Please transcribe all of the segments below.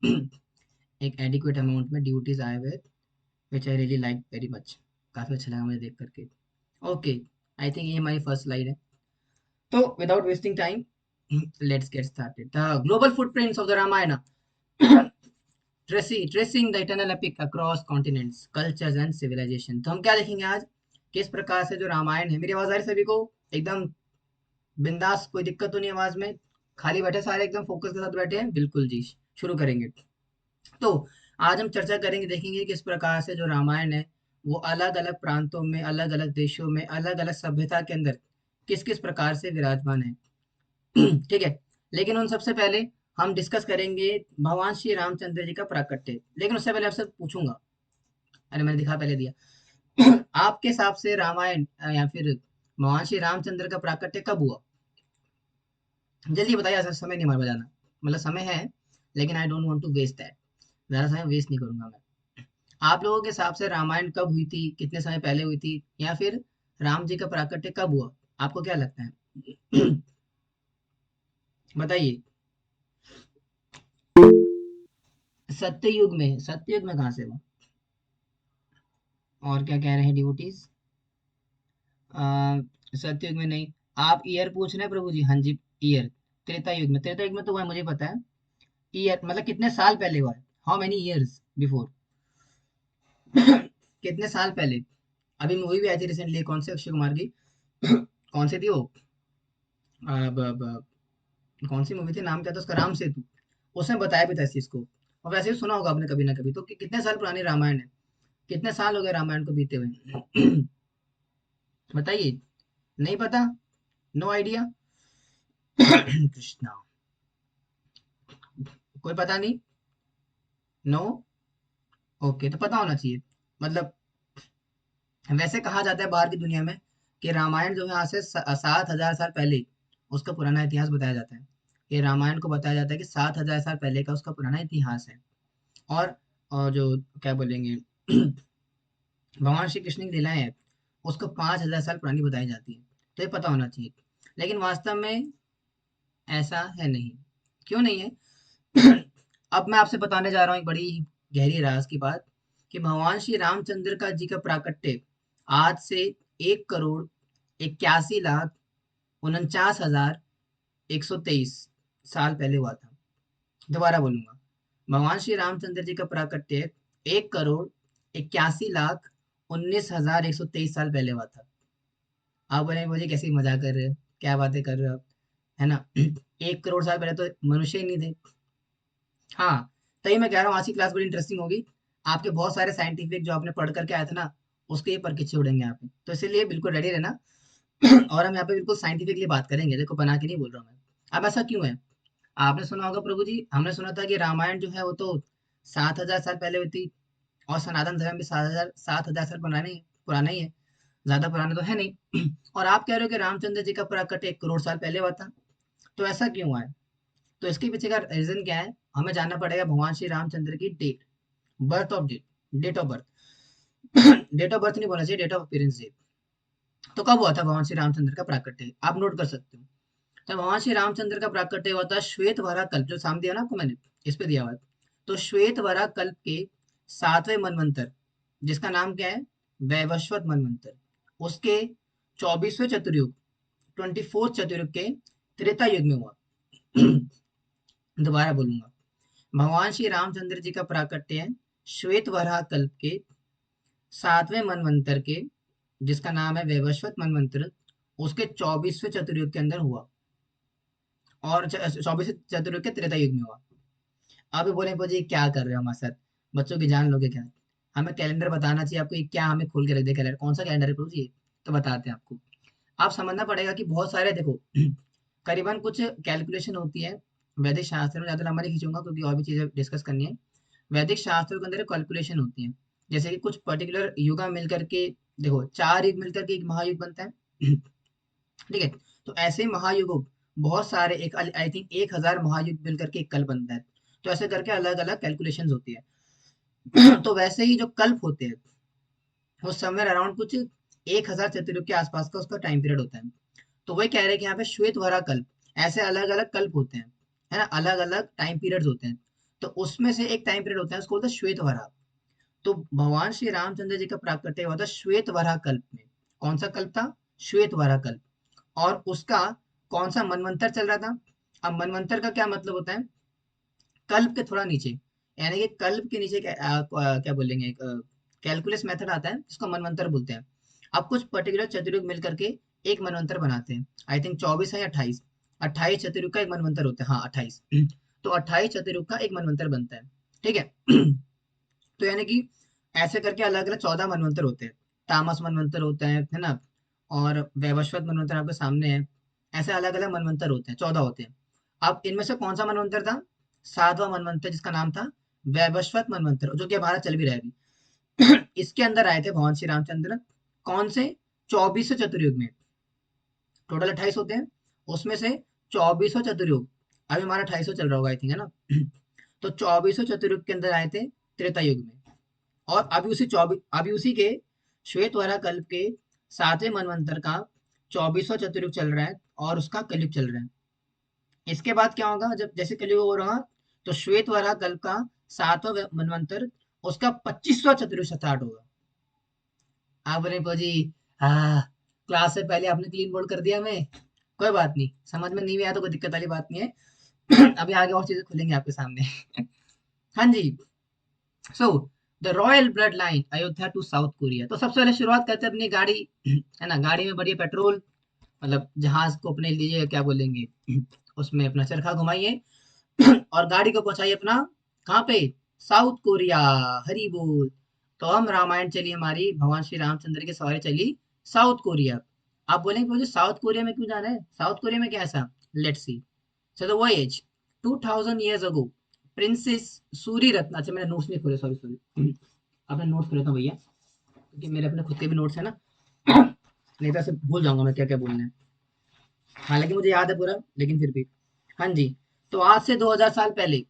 एक adequate amount में duties आए हुए, which I really like very much. काफी अच्छा लगा मुझे देख करके। ओके, आई थिंक ये हमारी फर्स्ट स्लाइड है। तो without wasting time, let's get started. The global footprints of the Ramayana, tracing the eternal epic across continents, cultures and civilization. तो हम क्या देखेंगे आज, किस प्रकार से जो रामायण है, मेरी आवाज आ रही है सभी को एकदम बिंदास, कोई दिक्कत तो नहीं आवाज में? खाली बैठे सारे एकदम फोकस के साथ बैठे हैं? बिल्कुल जी, शुरू करेंगे। तो आज हम चर्चा करेंगे, देखेंगे किस प्रकार से जो रामायण है वो अलग अलग प्रांतों में, अलग अलग देशों में, अलग अलग सभ्यता के अंदर किस किस प्रकार से विराजमान है। ठीक है। लेकिन उन सबसे पहले हम डिस्कस करेंगे भगवान श्री रामचंद्र जी का प्राकट्य। लेकिन उससे पहले आपसे पूछूंगा, अरे मैंने दिखा पहले दिया, आपके हिसाब से रामायण या फिर भगवान श्री रामचंद्र का प्राकट्य कब हुआ? जल्दी बताइए, ऐसा समय नहीं हमारे बजाना, मतलब समय है लेकिन I don't want to waste that, ज्यादा समय वेस्ट नहीं करूंगा मैं। आप लोगों के हिसाब से रामायण कब हुई थी, कितने समय पहले हुई थी, या फिर राम जी का प्राकट्य कब हुआ? आपको क्या लगता है? बताइए। सत्ययुग में कहाँ से हुआ? और क्या कह रहे हैं डिवोटीज? सत्ययुग में नहीं। आप ईयर पूछ रहे हैं प्रभु जी? हाँ जी, ईयर। त्रेता युग में तो हुआ है, मुझे पता है। ईयर मतलब कितने साल पहले हुआ है, हाउ मेनी ईयर्स बिफोर, कितने साल पहले। अभी मूवी भी आई थी रिसेंटली, कौन से, अक्षय कुमार की, कौन सी थी वो, कौन सी मूवी थी, नाम क्या था उसका, राम सेतु। उसमें बताया भी था इस चीज को। और वैसे भी सुना होगा आपने कभी ना कभी तो, कि कितने साल पुरानी रामायण है, कितने साल हो गए रामायण को बीते हुए। बताइए। नहीं पता? No idea. कृष्णा, कोई पता नहीं? नो। ओके, तो पता होना चाहिए। मतलब वैसे कहा जाता है बाहर की दुनिया में कि रामायण जो है आज से 7,000 साल पहले उसका पुराना इतिहास बताया जाता है। ये रामायण को बताया जाता है कि 7,000 साल पहले का उसका पुराना इतिहास है। और जो क्या बोलेंगे, भगवान श्री कृष्ण की लीलाएं हैं, उसको 5,000 साल पुरानी बताई जाती है। तो ये पता होना चाहिए। लेकिन वास्तव में ऐसा है नहीं। क्यों नहीं है? अब मैं आपसे बताने जा रहा हूँ एक बड़ी गहरी राज की बात, कि भगवान श्री रामचंद्र का जी का प्राकट्य आज से 1,81,49,123 साल पहले हुआ था। दोबारा बोलूंगा, भगवान श्री रामचंद्र जी का प्राकट्य 1,81,19,123 साल पहले हुआ था। आप बोले मुझे कैसी मजाक कर रहे हो, क्या बातें कर रहे हो आप, है ना? 1 करोड़ साल पहले तो मनुष्य ही नहीं थे। हाँ, तभी मैं कह रहा हूँ आज की क्लास बड़ी इंटरेस्टिंग होगी। आपके बहुत सारे साइंटिफिक जो आपने पढ़ करके आए थे ना, उसके ये परखिच्चे उड़ेंगे यहाँ पे, तो इसीलिए बिल्कुल रेडी रहना। और हम यहाँ पे बिल्कुल साइंटिफिकली बात करेंगे, देखो बना के नहीं बोल रहा हूँ मैं। अब ऐसा क्यों है? आपने सुना होगा प्रभु जी, हमने सुना था कि रामायण जो है वो तो 7,000 साल पहले हुई थी, और सनातन धर्म भी 7,000 साल पुराना ही है, ज्यादा पुराना तो है नहीं। और आप कह रहे हो कि रामचंद्र जी का प्राकट्य 1 करोड़ साल पहले हुआ था। तो ऐसा क्यों हुआ है? तो इसके पीछे का रीजन क्या है, हमें जानना पड़ेगा भगवान श्री रामचंद्र की date, birth of date, date of birth. Date of birth नहीं बोलना चाहिए, डेट ऑफ अपीयरेंस डेट। तो कब हुआ था भगवान श्री रामचंद्र का प्राकट्य, आप नोट कर सकते हो। तो भगवान श्री रामचंद्र का प्राकट्य हुआ था श्वेत वरा कल्प, जो सामने दिया ना आपको मैंने, इस पे दिया हुआ है। तो श्वेत वरा कल्प के 7वें मनवंतर, जिसका नाम क्या है, वैवस्वत मनवंतर, उसके 24वें चतुर्युग, 24th चतुर्युग के त्रेता युग में हुआ। दोबारा बोलूंगा, भगवान श्री रामचंद्र जी का प्राकट्य श्वेत वराह कल्प के 7वें मनवंतर के, जिसका नाम है वैवस्वत मनवंतर, उसके 24वें चतुर्युग के अंदर हुआ। और 24वें चतुर्युग के त्रेता युग में हुआ। आप भी बोले जी क्या कर रहे हो हमारे साथ, बच्चों की जान लोगे क्या? हमें कैलेंडर बताना चाहिए आपको, ये क्या हमें खोल के रख दे कैलेंडर, कौन सा कैलेंडर है प्रभु जी ये? तो बताते हैं आपको। आप समझना पड़ेगा कि बहुत सारे देखो, करीबन कुछ कैलकुलेशन होती है वैदिक शास्त्र में, ज्यादा लंबा नहीं खींचूंगा क्योंकि और भी चीजें डिस्कस करनी है। वैदिक शास्त्रों के अंदर कैलकुलेशन होती है, जैसे कि कुछ पर्टिकुलर युग मिलकर के, देखो 4 युग मिलकर के एक महायुग बनता है। ठीक है। तो ऐसे महायुग बहुत सारे, एक आई थिंक 1,000 महायुग मिलकर के एक कल्प बनता है। तो ऐसे करके अलग अलग कैलकुलेशन होती है। तो वैसे ही जो कल्प होते हैं वो समवेयर अराउंड कुछ 1,000 चतुर्युग के आसपास का उसका टाइम पीरियड होता है। तो वही कह रहे हैं कि यहाँ पे श्वेत वरा कल्प, ऐसे अलग अलग कल्प होते हैं, है ना, अलग अलग टाइम पीरियड्स होते हैं। तो उसमें से एक टाइम पीरियड होता है, उसको बोलते हैं श्वेत वराह। तो भगवान श्री रामचंद्र जी का प्राकट्य हुआ था श्वेत वराह कल्प में। कौन सा कल्प था? श्वेत वराह कल्प। और उसका कौन सा मनवंतर चल रहा था? अब मनवंतर का क्या मतलब होता है? कल्प के थोड़ा नीचे, यानी कि कल्प के नीचे क्या बोलेंगे, कैलकुलस मेथड आता है जिसको मनवंतर बोलते हैं। अब कुछ पर्टिकुलर चतुर्युग मिल करके एक मनवंतर बनाते हैं। आई थिंक 24 है या 28। 28 चतुर्युग का एक मनवंतर होता है, हाँ 28। तो 28 चतुर्युग का एक मनवंतर बनता है। ठीक है। तो यानी कि ऐसे करके अलग अलग 14 मनवंतर होते हैं। तामस मनवंतर होता है ना, और वैवस्वत मनवंतर आपके सामने है। ऐसे अलग अलग मनवंतर होते हैं, 14 होते हैं। अब इनमें से कौन सा मनवंतर था? सातवां मनवंतर, जिसका नाम था वैवस्वत मनवंतर, जो कि हमारा चल भी रहा है अभी। इसके अंदर आए थे भगवान श्री रामचंद्र। कौन से? 24 चतुर्युग में। टोटल 28 होते हैं, उसमें से 24 चतुर्युग। अभी हमारा 28 चल रहा होगा आई थिंक, है ना। तो 24 चतुर्युग के अंदर आए थे त्रेता युग में। और अभी उसी के श्वेत वराह कल्प के 7वें मनवंतर का 24वां चतुर्युग चल रहा है, और उसका कलयुग चल रहा है। इसके बाद क्या होगा? जब जैसे कलयुग हो रहा, तो श्वेत वराह कल्प का 7वां मनवंतर, उसका 25वां चतुर्युग स्टार्ट होगा। आप बोले जी, हाँ, क्लास से पहले आपने क्लीन बोल्ड कर दिया। मैं, कोई बात नहीं, समझ में नहीं भी आया तो कोई दिक्कत वाली बात नहीं है। अभी आगे और चीजें खुलेंगी आपके सामने। हाँ जी। So the royal blood line Ayodhya to South Korea. तो सबसे पहले शुरुआत करते हैं अपनी गाड़ी, है ना। गाड़ी में बढ़िया पेट्रोल, मतलब जहाज को अपने लिए क्या बोलेंगे, उसमें अपना चरखा घुमाइए, और गाड़ी को पहुंचाइए अपना, कहाँ पे? South Korea. हरी बोल। तो हम रामायण चली हमारी, भगवान श्री रामचंद्र की सवारी चली साउथ कोरिया। आप बोलेंगे मुझे साउथ कोरिया में क्यों जाना है? साउथ कोरिया में क्या ऐसा? Let's see. So the voyage 2000 years ago, princess Suri Ratna, अच्छा मैंने नोट्स नहीं खोले, सॉरी सॉरी। अपने नोट्स खोले था भैया, क्योंकि मेरे अपने खुद के भी नोट्स है ना। नहीं तो ऐसे भूल जाऊंगा मैं क्या क्या बोलना है। हालांकि मुझे याद है पूरा, लेकिन फिर भी। हाँ जी। तो आज से 2000 साल पहले,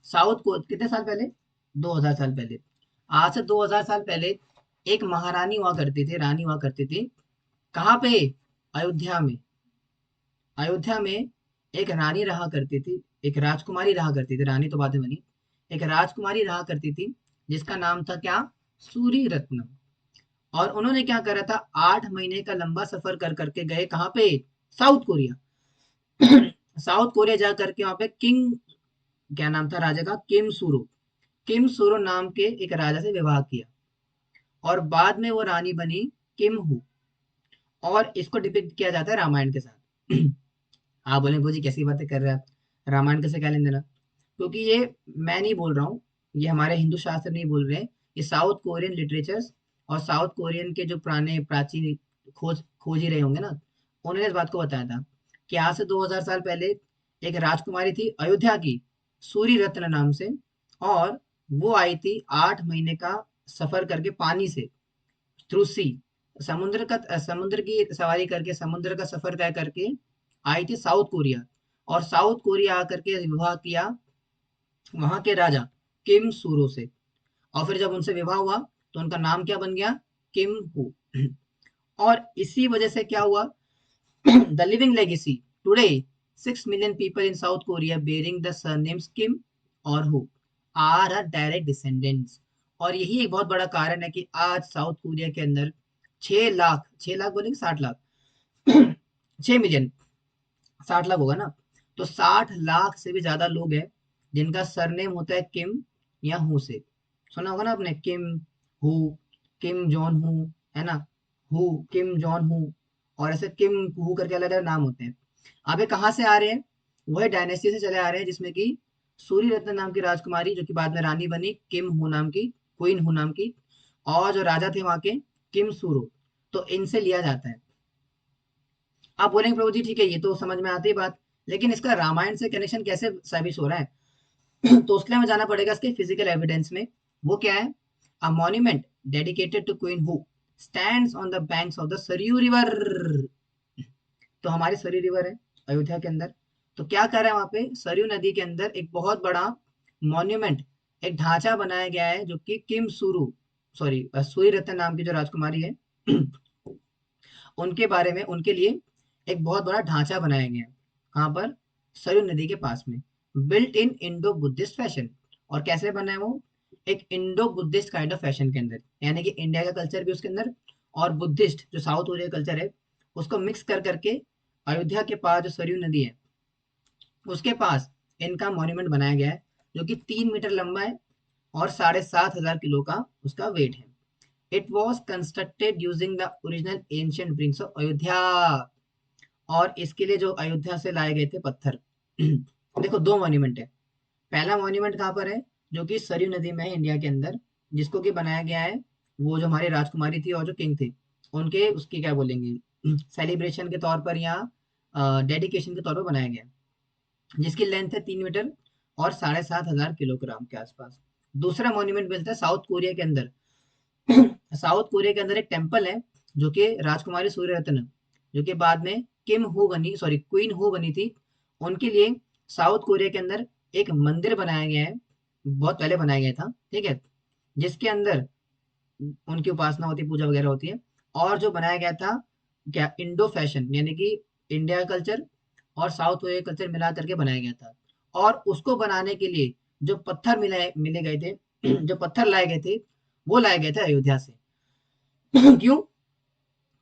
साउथ को कितने साल पहले? 2000 साल पहले। आज से 2000 साल पहले एक महारानी हुआ करती थी, रानी हुआ करती थी। कहाँ पे? अयोध्या में। अयोध्या में एक रानी रहा करती थी, एक राजकुमारी रहा करती थी, रानी तो बाद में बनी। एक राजकुमारी रहा करती थी, जिसका नाम था क्या? सूरी रत्न। और उन्होंने क्या करा था? 8 महीने का लंबा सफर कर करके गए कहाँ पे? South Korea. साउथ कोरिया जा करके वहां पे किंग, क्या नाम था राजा का? किम सुरो। किम सुरो नाम के एक राजा से विवाह किया, और बाद में वो रानी बनी किम हु। और इसको डिपिक्ट किया जाता है रामायण के साथ। आप बोले जी कैसी बातें कर रहे हैं आप, रामायण कैसे क्या लेन देना? क्योंकि ये मैं नहीं बोल रहा हूँ, ये हमारे हिंदू शास्त्र नहीं बोल रहे हैं, ये साउथ कोरियन लिटरेचर्स और साउथ कोरियन के जो पुराने प्राचीन खोज ही रहे होंगे ना, उन्होंने इस बात को बताया था कि आज से 2000 साल पहले एक राजकुमारी थी अयोध्या की, सूरी रत्न नाम से। और वो आई थी 8 महीने का सफर करके पानी से, थ्रू सी, समुद्र की सवारी करके, समुद्र का सफर तय करके आई थी साउथ कोरिया। और साउथ कोरिया आकर के विवाह किया वहां के राजा किम सूरो से। और फिर जब उनसे विवाह हुआ, तो उनका नाम क्या बन गया? Kim Heo. और इसी वजह से क्या हुआ? The living legacy today, 6 million people in South Korea bearing the surnames Kim और Heo are a direct descendants. और यही एक बहुत बड़ा कारण है कि आज साउथ कोरिया के अंदर 6 लाख, 6 लाख बोलेंगे 60 लाख, 6 मिलियन, 60 लाख होगा ना। तो 60 लाख से भी ज्यादा लोग हैं जिनका सरनेम होता है किम या हु से। सुना होगा ना आपने, किम हु, किम जॉन हु, है ना। हु, किम जॉन हु, और ऐसे किम हु करके अलग अलग नाम होते हैं। अब ये कहाँ से आ रहे हैं? वही डायनेस्टी से चले आ रहे हैं, जिसमें कि सूर्य रत्न नाम की राजकुमारी, जो कि बाद में रानी बनी किम हु नाम की, क्वीन हु नाम की, और जो राजा थे वहां के किम सुरो, तो इनसे लिया जाता है। आप बोलेंगे प्रभु जी ठीक है, ये तो समझ में आती है बात, लेकिन इसका रामायण से कनेक्शन कैसे साबित हो रहा है? तो उसके लिए हमें जाना पड़ेगा इसके फिजिकल एविडेंस में। वो क्या है? A monument dedicated to queen who stands on the banks of the Sarayu river. तो हमारी सरयू रिवर है अयोध्या के अंदर। तो क्या कर रहा है वहां पे? सरयू नदी के अंदर एक बहुत बड़ा मॉन्यूमेंट, एक ढांचा बनाया गया है, जो कि किम सुरु, सॉरी सूर्य रत्न नाम की जो राजकुमारी है, उनके बारे में, उनके लिए एक बहुत बड़ा ढांचा बनाया गया है। कहाँ पर? सरयू नदी के पास में। Built in Indo Buddhist fashion. और कैसे बना है वो? एक Indo Buddhist kind of fashion के अंदर, यानी कि इंडिया का कल्चर भी उसके अंदर और बुद्धिस्ट जो साउथ कोरिया कल्चर है उसको मिक्स कर करके अयोध्या के पास जो सरयू नदी है उसके पास इनका मॉन्यूमेंट बनाया गया है, जो कि 3 मीटर लंबा है और 7,500 किलो का उसका वेट है। It was constructed using the original ancient bricks of Ayodhya. और इसके लिए जो अयोध्या से लाए गए थे पत्थर देखो, दो मॉन्यूमेंट है। पहला मॉन्यूमेंट कहाँ पर है? जो कि सरयू नदी में है इंडिया के अंदर, जिसको कि बनाया गया है वो जो हमारी राजकुमारी थी और जो किंग थे उनके उसकी क्या बोलेंगे सेलिब्रेशन के तौर पर या डेडिकेशन के तौर पर बनाया गया, जिसकी लेंथ है 3 मीटर और 7,500 किलोग्राम के आसपास। दूसरा मॉन्यूमेंट मिलता है साउथ कोरिया के अंदर। साउथ कोरिया के अंदर एक टेम्पल है जो कि राजकुमारी सूर्य रत्न, जो कि बाद में किम हु बनी, सॉरी क्वीन हु बनी थी, उनके लिए साउथ कोरिया के अंदर एक मंदिर बनाया गया है। बहुत पहले बनाया गया था, ठीक है, जिसके अंदर उनकी उपासना होती है, पूजा वगैरह होती है। और जो बनाया गया था क्या, इंडो फैशन, यानी कि इंडिया कल्चर और साउथ कोरिया कल्चर मिला करके बनाया गया था। और उसको बनाने के लिए जो पत्थर मिले गए थे जो पत्थर लाए गए थे वो लाए गए थे अयोध्या से। क्यों?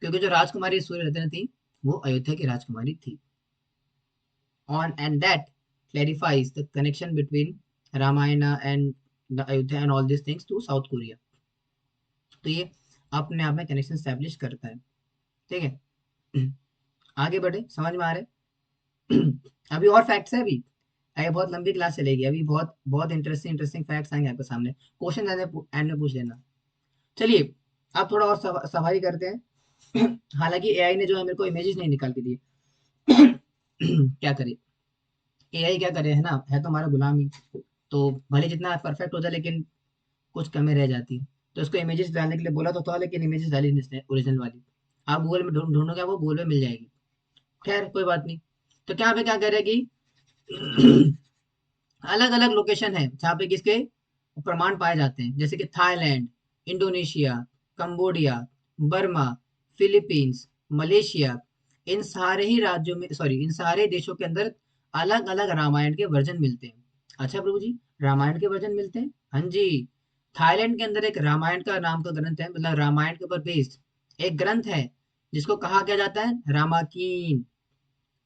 क्योंकि जो राजकुमारी सूर्य रत्न थी वो अयोध्या की राजकुमारी थी। On and that clarifies the connection between Ramayana and the Ayodhya and all this things to South Korea. तो ये अपने आप में कनेक्शन स्टैब्लिश करता है, ठीक है। आगे बढ़े, समझ में आ रहे? अभी और फैक्ट्स है अभी, आगे बहुत लंबी क्लास चलेगी, अभी बहुत बहुत इंटरेस्टिंग इंटरेस्टिंग फैक्ट्स आएंगे आपके सामने, क्वेश्चन एंड में पूछ लेना। चलिए, आप थोड़ा और सफाई करते हैं। हालांकि एआई ने जो है मेरे को इमेजेस नहीं निकाल के दिए। क्या करे, एआई क्या करे, है ना, है तो हमारा गुलाम ही। तो भले जितना परफेक्ट हो जाए लेकिन कुछ कमी रह जाती है। तो इसको इमेजेस डालने के लिए बोला तो था, लेकिन इमेजेस डाली नहीं इसने ओरिजिनल वाली। आप गूगल में ढूंढोगे वो गूगल में मिल जाएगी। खैर कोई बात नहीं। तो क्या पे क्या करेगी, अलग अलग लोकेशन है जहाँ पे किसके प्रमाण पाए जाते हैं, जैसे कि Thailand, Indonesia, Cambodia, Burma, Philippines, Malaysia. इन सारे ही राज्यों में, सॉरी, इन सारे देशों के अंदर अलग अलग रामायण के वर्जन मिलते हैं। अच्छा प्रभु जी, रामायण के वर्जन मिलते हैं? हाँ जी। थाईलैंड के अंदर एक रामायण का नाम का ग्रंथ है, मतलब रामायण के ऊपर बेस्ड एक ग्रंथ है, जिसको कहा क्या जाता है रामाकीन,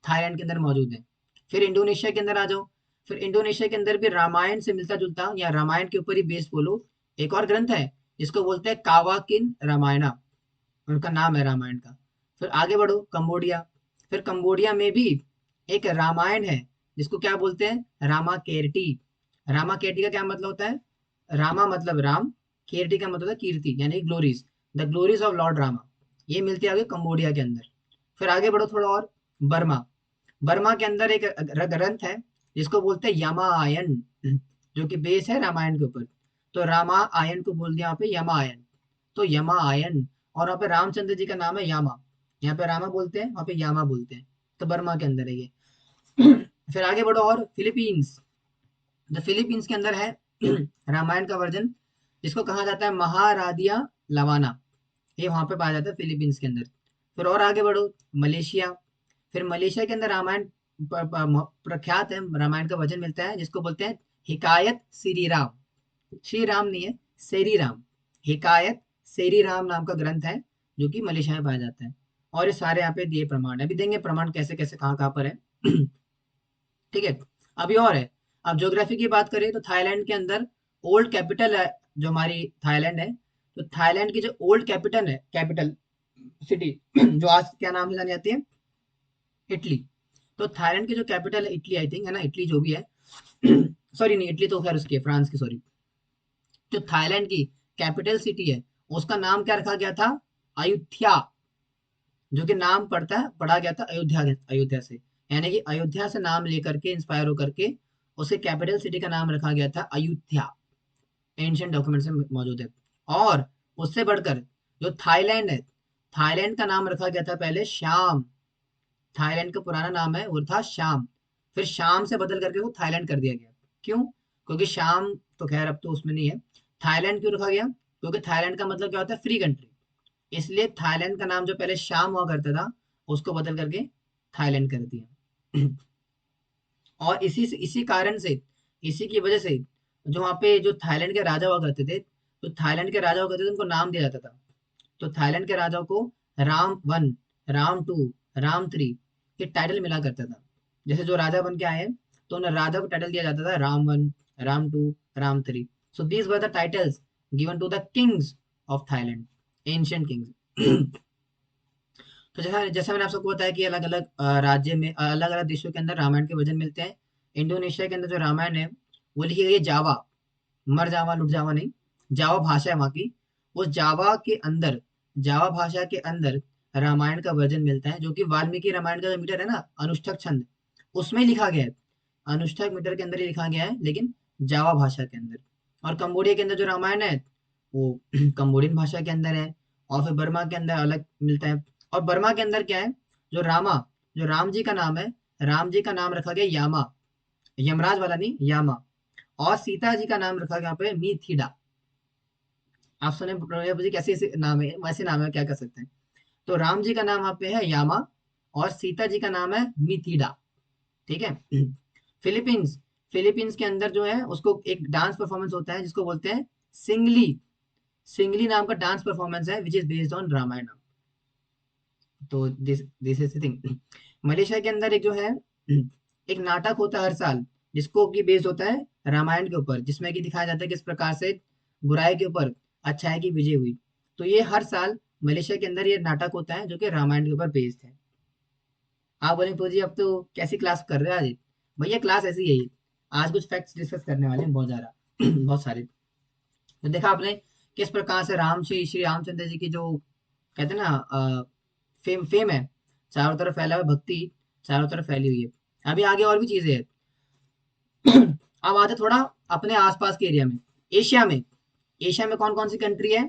थाईलैंड के अंदर मौजूद है। फिर इंडोनेशिया के अंदर आ जाओ, फिर इंडोनेशिया के अंदर भी रामायण से मिलता जुलता या रामायण के ऊपर ही बेस बोलो एक और ग्रंथ है, जिसको बोलते हैं कावाकिन रामायणा, उनका नाम है रामायण का। फिर आगे बढ़ो, कंबोडिया। फिर कंबोडिया में भी एक रामायण है, जिसको क्या बोलते हैं, रामा केरटी। रामा केरटी का क्या मतलब होता है? रामा मतलब राम, केरटी का मतलब है कीर्ति, यानी glories, the glories of lord Rama. ये मिलती है आगे कंबोडिया के अंदर। फिर आगे बढ़ो थोड़ा और, बर्मा। बर्मा के अंदर एक ग्रंथ है जिसको बोलते हैं यमायन, जो कि बेस है रामायण के ऊपर। तो रामायण को बोल दिया यहाँ पे यमायन, तो यमायन। और वहाँ पे रामचंद्र जी का नाम है यामा, यहाँ पे रामा बोलते हैं, वहाँ पे यामा बोलते हैं। तो बर्मा के अंदर है ये। फिर आगे बढ़ो और, फिलीपींस। द फिलीपींस के अंदर है रामायण का वर्जन, जिसको कहा जाता है महारादिया लवाना। ये वहां पे पाया जाता है फिलीपींस के अंदर। फिर और आगे बढ़ो, मलेशिया। फिर मलेशिया के अंदर रामायण प्रख्यात है, रामायण का वचन मिलता है, जिसको बोलते हैं हिकायत श्री राम। श्री राम नहीं है, सेरी राम। हिकायत सेरी राम नाम का ग्रंथ है, जो कि मलेशिया में पाया जाता है। और ये सारे यहाँ पे दिए प्रमाण है, अभी देंगे प्रमाण कैसे कैसे कहाँ कहाँ पर है। ठीक है। अभी और है, अब ज्योग्राफी की बात करें तो थाईलैंड के अंदर ओल्ड कैपिटल है, जो हमारी थाईलैंड है, तो थाईलैंड की जो ओल्ड कैपिटल है, कैपिटल सिटी जो आज क्या नाम से जानी जाती है, इटली। तो थाईलैंड की जो कैपिटल है इटली, आई थिंक, है ना, इटली जो भी है। सॉरी नहीं, इटली तो खैर उसकी है, फ्रांस की, सॉरी। जो थाईलैंड की कैपिटल सिटी है उसका नाम क्या रखा गया था, अयुत्या। जो कि नाम पढ़ा गया था अयोध्या, अयोध्या से, यानी कि अयोध्या से नाम लेकर के इंस्पायर होकर के उसे कैपिटल सिटी का नाम रखा गया था अयुत्या। एंशियंट डॉक्यूमेंट्स में मौजूद है। और उससे बढ़कर जो थाईलैंड है, थाईलैंड का नाम रखा गया था पहले श्याम। थाईलैंड का पुराना नाम है वो था श्याम, फिर श्याम से बदल करके वो थाईलैंड कर दिया गया। क्यों? क्योंकि श्याम तो खैर अब तो उसमें नहीं है। थाईलैंड क्यों रखा गया? क्योंकि थाईलैंड का मतलब क्या होता है, फ्री कंट्री। इसलिए थाईलैंड का नाम जो पहले श्याम हुआ करता था उसको बदल करके थाईलैंड कर दिया। और इसी कारण से, इसी की वजह से जो वहाँ पे जो थाईलैंड के राजा हुआ करते थे, तो थाईलैंड के राजा हुआ करते थे उनको नाम दिया जाता था। तो थाईलैंड के राजा को Ram one, Ram two, Ram three ये टाइटल मिला करता था। जैसे जो राजा बन के आए हैं, तो उन्हें राजा को टाइटल दिया जाता था Ram one, Ram two, Ram three. So these were the titles given to the kings of Thailand, ancient kings. तो जैसा जैसा मैंने आप सबको बताया कि अलग अलग राज्य में, अलग अलग देशों के अंदर रामायण के वर्जन मिलते हैं। इंडोनेशिया के अंदर जो रामायण है वो लिखी गई है जावा, मर जावा लुट जावा नहीं, जावा भाषा है वहाँ की। उस जावा के अंदर, जावा भाषा के अंदर रामायण का वर्जन मिलता है, जो कि वाल्मीकि रामायण का जो मीटर है ना, अनुष्ठक छंद, उसमें ही लिखा गया है। अनुष्ठक मीटर के अंदर ही लिखा गया है, लेकिन जावा भाषा के अंदर। और कंबोडिया के अंदर जो रामायण है वो कंबोडियन भाषा के अंदर है। और फिर बर्मा के अंदर अलग मिलता है। और बर्मा के अंदर क्या है, जो रामा, जो राम जी का नाम है, राम जी का नाम रखा गया यामा, यमराज वाला नहीं, यामा। और सीता जी का नाम रखा गया यहाँ पे मिथिला। आप सुने मुझे कैसे ऐसे नाम है, वैसे नाम है, क्या कर सकते हैं। तो राम जी का नाम यहाँ पे है यामा, और सीता जी का नाम है मिथिला। ठीक है। फिलीपींस, फिलीपींस के अंदर जो है उसको एक डांस परफॉर्मेंस होता है जिसको बोलते हैं सिंगली, सिंगली नाम का डांस परफॉर्मेंस है which is based on Ramayana. तो दिस इज थिंग। मलेशिया के अंदर एक जो है एक नाटक होता है हर साल, जिसको कि बेस्ड होता है रामायण के ऊपर, जिसमें कि दिखाया जाता है किस प्रकार से बुराई के ऊपर अच्छाई की विजय हुई। तो ये हर साल मलेशिया के अंदर ये नाटक होता है जो कि रामायण के ऊपर बेस्ड है। आप बोले तो जी अब तो कैसी क्लास कर रहे हैं आज? भैया क्लास ऐसी है ही। आज कुछ फैक्ट्स डिस्कस करने वाले हैं बहुत ज्यादा बहुत सारे। तो देखा आपने किस प्रकार से राम श्री श्री रामचंद्र जी की जो कहते हैं ना फेम फेम है, चारों तरफ फैला हुआ है, भक्ति चारों तरफ फैली हुई है। अभी आगे और भी चीजें हैं। अब आते थोड़ा अपने आसपास के एरिया में, एशिया में। एशिया में कौन कौन सी कंट्री है?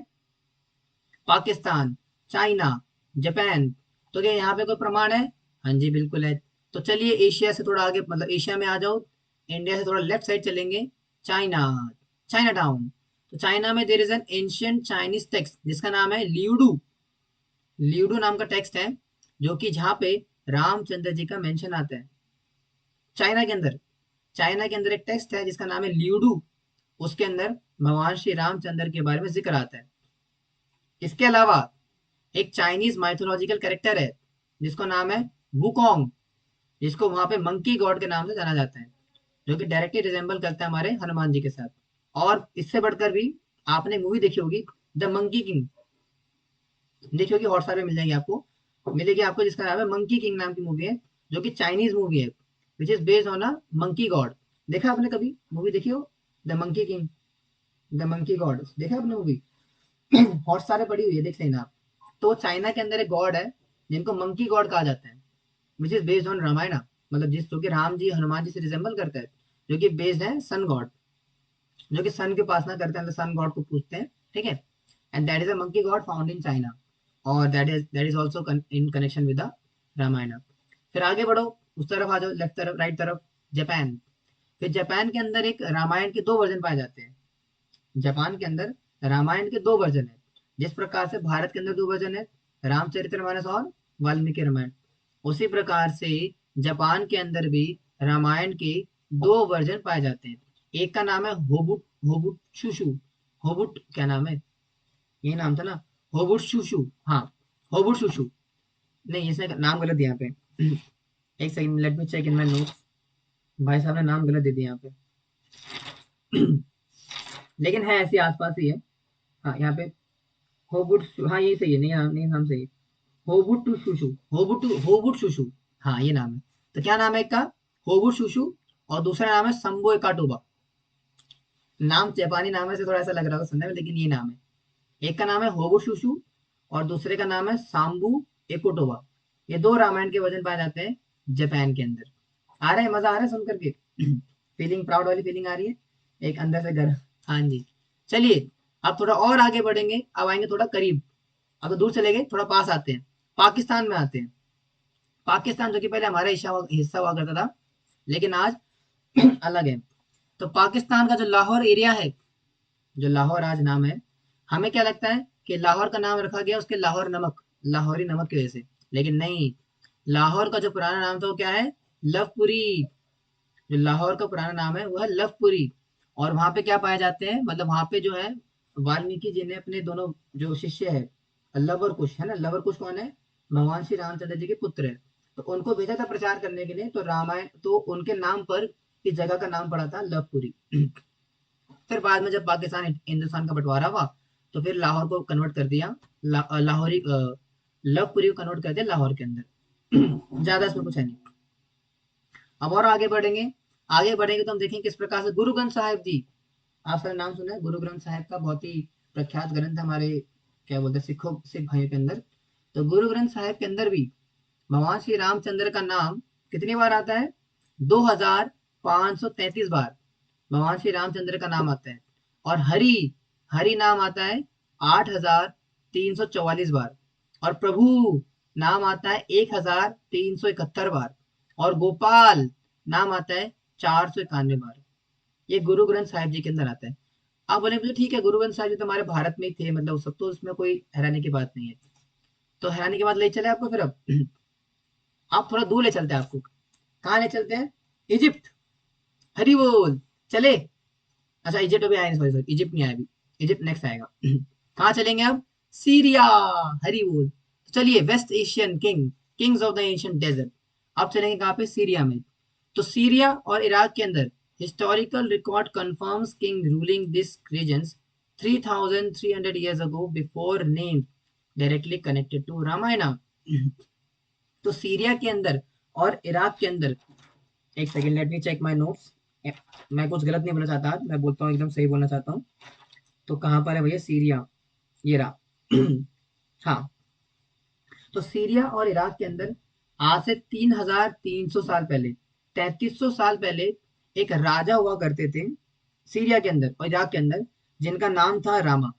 Pakistan, China, Japan. तो क्या यहाँ पे कोई प्रमाण है? हाँ जी बिल्कुल है। तो चलिए एशिया से थोड़ा आगे, मतलब एशिया में आ जाओ। इंडिया से थोड़ा लेफ्ट साइड चलेंगे, चाइना, चाइना टाउन। तो चाइना में there is an ancient Chinese text जिसका नाम है लियूडू, लियूडू नाम का टेक्स्ट है, जो कि जहाँ पे रामचंद्र जी का मेंशन आता है। चाइना के अंदर, चाइना के अंदर एक टेक्स्ट है जिसका नाम है लियूडू। उसके अंदर भगवान श्री रामचंद्र के बारे में जिक्र आता है। इसके अलावा एक चाइनीज माइथोलॉजिकल कैरेक्टर है जिसका नाम है वुकोंग, जिसको वहां पे मंकी गॉड के नाम से जाना जाता है, जो कि डायरेक्टली रिजेंबल करता है हमारे हनुमान जी के साथ। और इससे बढ़कर भी आपने मूवी देखी होगी, द मंकी किंग, देखी होगी, हॉटस्टार पे मिल जाएगी आपको, मिलेगी आपको, जिसका नाम है मंकी किंग नाम की मूवी है, जो कि चाइनीज मूवी है, which is based on a monkey God. देखा आपने कभी मूवी देखी हो, the monkey king, the monkey God, देखा आपने मूवी? हॉटस्टार पे पड़ी हुई है, देख लेना आप। तो चाइना के अंदर एक गॉड है जिनको मंकी गॉड कहा जाता है, which is based on Ramayana, मतलब जिस जो कि राम जी हनुमान जी से रिजेंबल करता है, जो कि बेस्ड है सन गॉड, जो कि सन की उपासना करते हैं, सन गॉड को पूजते हैं। ठीक है। And that is a monkey god found in China, और that is also in connection with the Ramayana. फिर आगे बढ़ो, उस तरफ आ जाओ, लेफ्ट तरफ, राइट तरफ, जापान। फिर जापान के अंदर एक रामायण के दो वर्जन पाए जाते हैं। जापान के अंदर रामायण के दो वर्जन है, जिस प्रकार से भारत के अंदर दो वर्जन है, रामचरितमानस और वाल्मीकि रामायण, उसी प्रकार से जापान के अंदर भी रामायण के दो वर्जन पाए जाते हैं। एक का नाम है होबुट, होबुट शुशु, होबुट क्या नाम है, यही नाम था ना, होबुट शुशु, हाँ, होबुट शुशु। नहीं, इसने नाम गलत दिया यहाँ पे। एक second, let me check in my notes. भाई साहब ने नाम गलत दे दिया यहाँ पे। लेकिन है ऐसे आसपास ही है। हाँ यहाँ पे होबुट, हाँ ये सही है, नहीं नाम, नहीं नाम सही है। होबुट टू शुशु, होबुट टू, होबुट शुशु, हाँ ये नाम है। तो क्या नाम है एक का? होबुट शुशु, और दूसरा नाम है संबो एकाटोबा। नाम जापानी नाम है से थोड़ा ऐसा लग रहा था सुनने में, लेकिन ये नाम है। एक का नाम है होबुट शुशु, और दूसरे का नाम है सांबू एकोटोबा। ये दो रामायण के वर्जन पाए जाते हैं जापान के अंदर। आ रहा है, मजा आ रहा है सुन करके? फीलिंग प्राउड वाली फीलिंग आ रही है एक अंदर से घर। हाँ जी। चलिए अब थोड़ा और आगे बढ़ेंगे, अब आएंगे थोड़ा करीब। अब तो दूर चले गए, थोड़ा पास आते हैं, पाकिस्तान में आते हैं। पाकिस्तान जो कि पहले हमारा हिस्सा हुआ करता था, लेकिन आज अलग है। तो पाकिस्तान का जो लाहौर एरिया है, जो लाहौर आज नाम है, हमें क्या लगता है कि लाहौर का नाम रखा गया उसके लाहौर नमक, लाहौरी नमक की वजह से। लेकिन नहीं, लाहौर का जो पुराना नाम था वो क्या है? लवपुरी। जो लाहौर का पुराना नाम है वो है लवपुरी। और वहां पे क्या पाए जाते हैं, मतलब वहां पे जो है वाल्मीकि जी ने अपने दोनों जो शिष्य है, लव और कुश है ना, लव और कुश कौन है, भगवान श्री रामचंद्र जी के पुत्र है। तो उनको भेजा था प्रचार करने के लिए, तो रामायण तो उनके नाम पर इस जगह का नाम पड़ा था लवपुरी। फिर बाद में जब पाकिस्तान हिंदुस्तान का बंटवारा हुआ, तो फिर लाहौर को कन्वर्ट कर दिया, लाहौरी लवपुरी को कन्वर्ट कर दिया लाहौर के अंदर। ज्यादा इसमें कुछ है नहीं। अब और आगे बढ़ेंगे, आगे बढ़ेंगे तो हम देखेंगे किस प्रकार से गुरु ग्रंथ साहिब जी, आप सर नाम सुना है गुरु ग्रंथ साहिब का, बहुत ही प्रख्यात ग्रंथ है हमारे क्या बोलते हैं सिख भाइयों के अंदर। तो गुरु ग्रंथ साहिब के अंदर भी भगवान श्री रामचंद्र का नाम कितनी बार आता है, 2533 बार भगवान श्री रामचंद्र का नाम आता है। और हरि, हरि नाम आता है 8344 बार। और प्रभु नाम आता है 1371 बार। और गोपाल नाम आता है 491 बार। ये गुरु ग्रंथ साहिब जी के अंदर आता है। आप बोले मुझे ठीक है, गुरु ग्रंथ साहिब जी तो हमारे भारत में ही थे, मतलब उस सब तो उसमें कोई हैरानी की बात नहीं है। तो हैरानी की बात ले चले आपको फिर अब। आप थोड़ा दूर ले चलते हैं आपको, कहाँ ले चलते हैं, इजिप्ट। हरी बोल, चले। अच्छा इजिप्ट अभी आया नहीं, सॉरी सॉरी, इजिप्ट नहीं आया अभी, इजिप्ट नेक्स्ट आएगा। कहाँ चलेंगे अब, सीरिया। हरी बोल। तो चलिए, West Asian king, kings of the ancient desert. अब चलेंगे कहाँ पे, सीरिया में। तो सीरिया और इराक के अंदर historical record confirms king ruling this regions 3300 years ago before name directly connected to Ramayana. तो सीरिया के अंदर और इराक के अंदर, एक second let me check my notes. मैं कुछ गलत नहीं बोलना चाहता आज, मैं बोलता हूँ एकदम सही बोलना चाहता हूँ। तो कहाँ पर है भैया सीरिया, ये रहा। हाँ, तो सीरिया और इराक के अंदर आज से 3300 साल पहले, 3300 साल पहले एक राजा हुआ करते थे सीरिया के अंदर और इराक के अंदर, जिनका नाम था Rama.